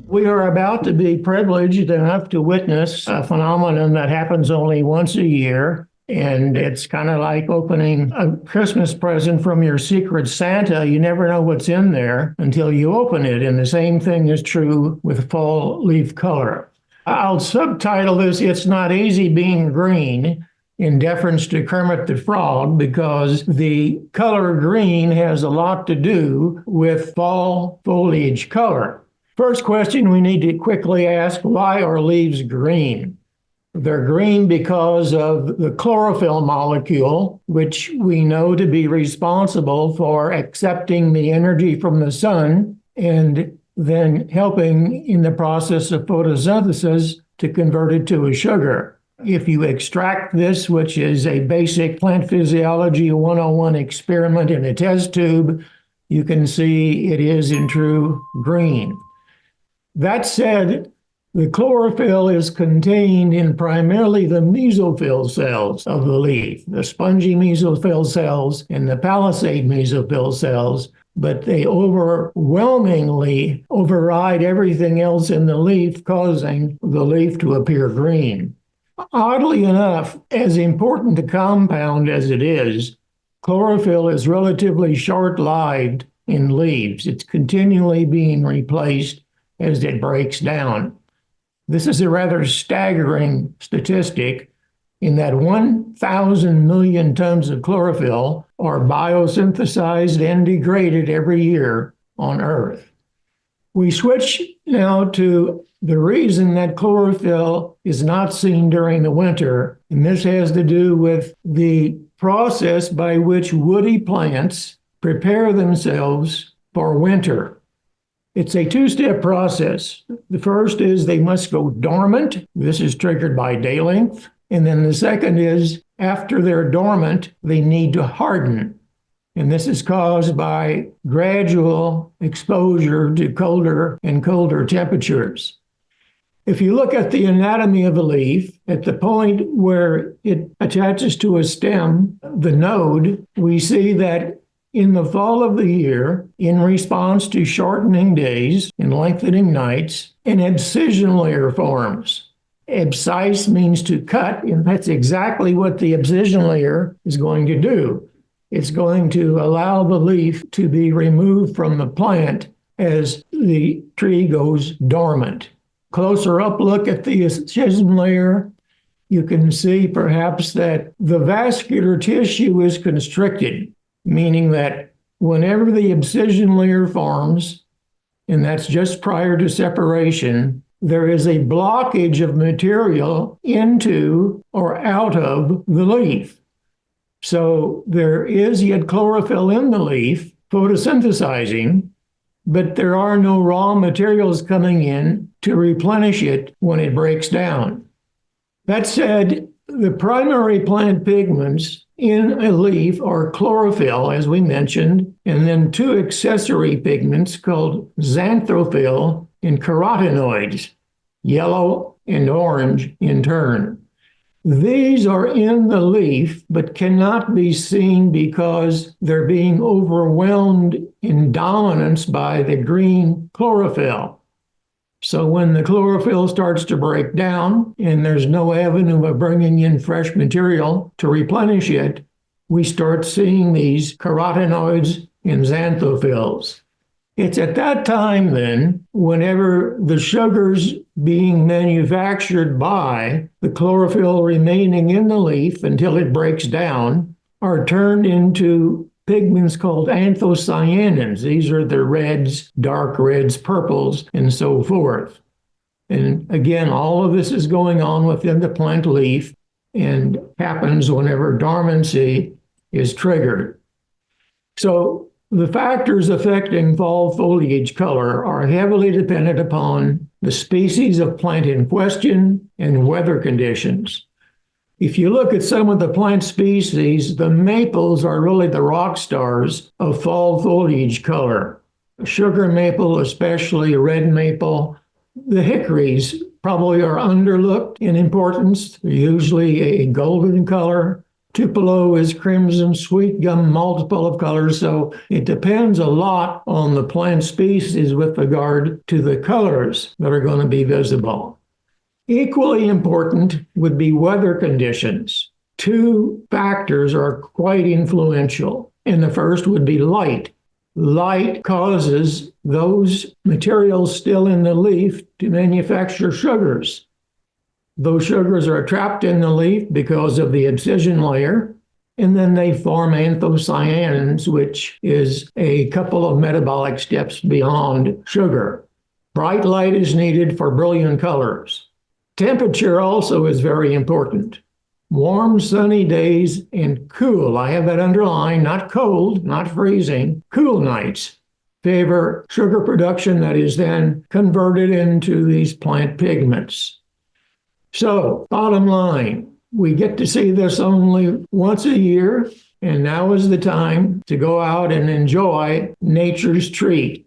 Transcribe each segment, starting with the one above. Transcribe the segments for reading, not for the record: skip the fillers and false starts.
We are about to be privileged enough to witness a phenomenon that happens only once a year. And it's kind of like opening a Christmas present from your secret Santa. You never know what's in there until you open it. And the same thing is true with fall leaf color. I'll subtitle this, "It's Not Easy Being Green," in deference to Kermit the Frog, because the color green has a lot to do with fall foliage color. First question we need to quickly ask, why are leaves green? They're green because of the chlorophyll molecule, which we know to be responsible for accepting the energy from the sun and then helping in the process of photosynthesis to convert it to a sugar. If you extract this, which is a basic plant physiology 101 experiment in a test tube, you can see it is in true green. That said, the chlorophyll is contained in primarily the mesophyll cells of the leaf, the spongy mesophyll cells and the palisade mesophyll cells, but they overwhelmingly override everything else in the leaf, causing the leaf to appear green. Oddly enough, as important a compound as it is, chlorophyll is relatively short-lived in leaves. It's continually being replaced as it breaks down. This is a rather staggering statistic in that 1,000 million tons of chlorophyll are biosynthesized and degraded every year on Earth. We switch now to the reason that chlorophyll is not seen during the winter, and this has to do with the process by which woody plants prepare themselves for winter. It's a two-step process. The first is they must go dormant. This is triggered by day length. And then the second is after they're dormant, they need to harden. And this is caused by gradual exposure to colder and colder temperatures. If you look at the anatomy of a leaf, at the point where it attaches to a stem, the node, we see that in the fall of the year, in response to shortening days and lengthening nights, an abscission layer forms. Abscise means to cut, and that's exactly what the abscission layer is going to do. It's going to allow the leaf to be removed from the plant as the tree goes dormant. Closer up look at the abscission layer, you can see perhaps that the vascular tissue is constricted, meaning that whenever the abscission layer forms, and that's just prior to separation, there is a blockage of material into or out of the leaf. So there is yet chlorophyll in the leaf, photosynthesizing, but there are no raw materials coming in to replenish it when it breaks down. That said, the primary plant pigments in a leaf are chlorophyll, as we mentioned, and then two accessory pigments called xanthophyll and carotenoids, yellow and orange in turn. These are in the leaf, but cannot be seen because they're being overwhelmed in dominance by the green chlorophyll. So when the chlorophyll starts to break down and there's no avenue of bringing in fresh material to replenish it, we start seeing these carotenoids and xanthophylls. It's at that time then, whenever the sugars being manufactured by the chlorophyll remaining in the leaf until it breaks down are turned into pigments called anthocyanins. These are the reds, dark reds, purples, and so forth. And again, all of this is going on within the plant leaf and happens whenever dormancy is triggered. So the factors affecting fall foliage color are heavily dependent upon the species of plant in question and weather conditions. If you look at some of the plant species, the maples are really the rock stars of fall foliage color. Sugar maple, especially red maple. The hickories probably are underlooked in importance. They're usually a golden color. Tupelo is crimson, sweet gum, multiple of colors. So it depends a lot on the plant species with regard to the colors that are going to be visible. Equally important would be weather conditions. Two factors are quite influential, and the first would be light. Light causes those materials still in the leaf to manufacture sugars. Those sugars are trapped in the leaf because of the incision layer, and then they form anthocyanins, which is a couple of metabolic steps beyond sugar. Bright light is needed for brilliant colors. Temperature also is very important. Warm, sunny days and cool, I have that underlined, not cold, not freezing, cool nights favor sugar production that is then converted into these plant pigments. So, bottom line, we get to see this only once a year, and now is the time to go out and enjoy nature's treat.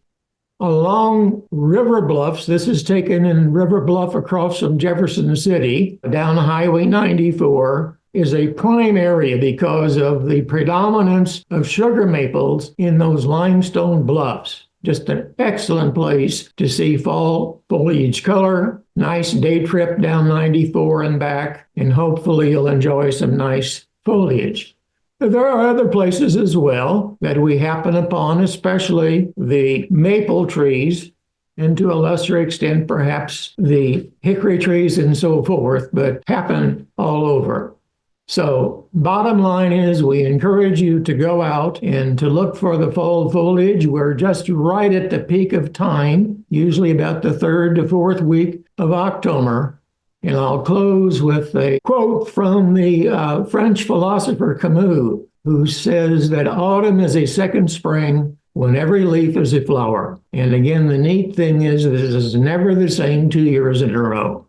Along river bluffs, this is taken in River Bluff across from Jefferson City, down Highway 94, is a prime area because of the predominance of sugar maples in those limestone bluffs. Just an excellent place to see fall foliage color, nice day trip down 94 and back, and hopefully you'll enjoy some nice foliage. There are other places as well that we happen upon, especially the maple trees, and to a lesser extent, perhaps the hickory trees and so forth, but happen all over. So bottom line is we encourage you to go out and to look for the fall foliage. We're just right at the peak of time, usually about the third to fourth week of October. And I'll close with a quote from the French philosopher Camus, who says that autumn is a second spring when every leaf is a flower. And again, the neat thing is this is never the same 2 years in a row.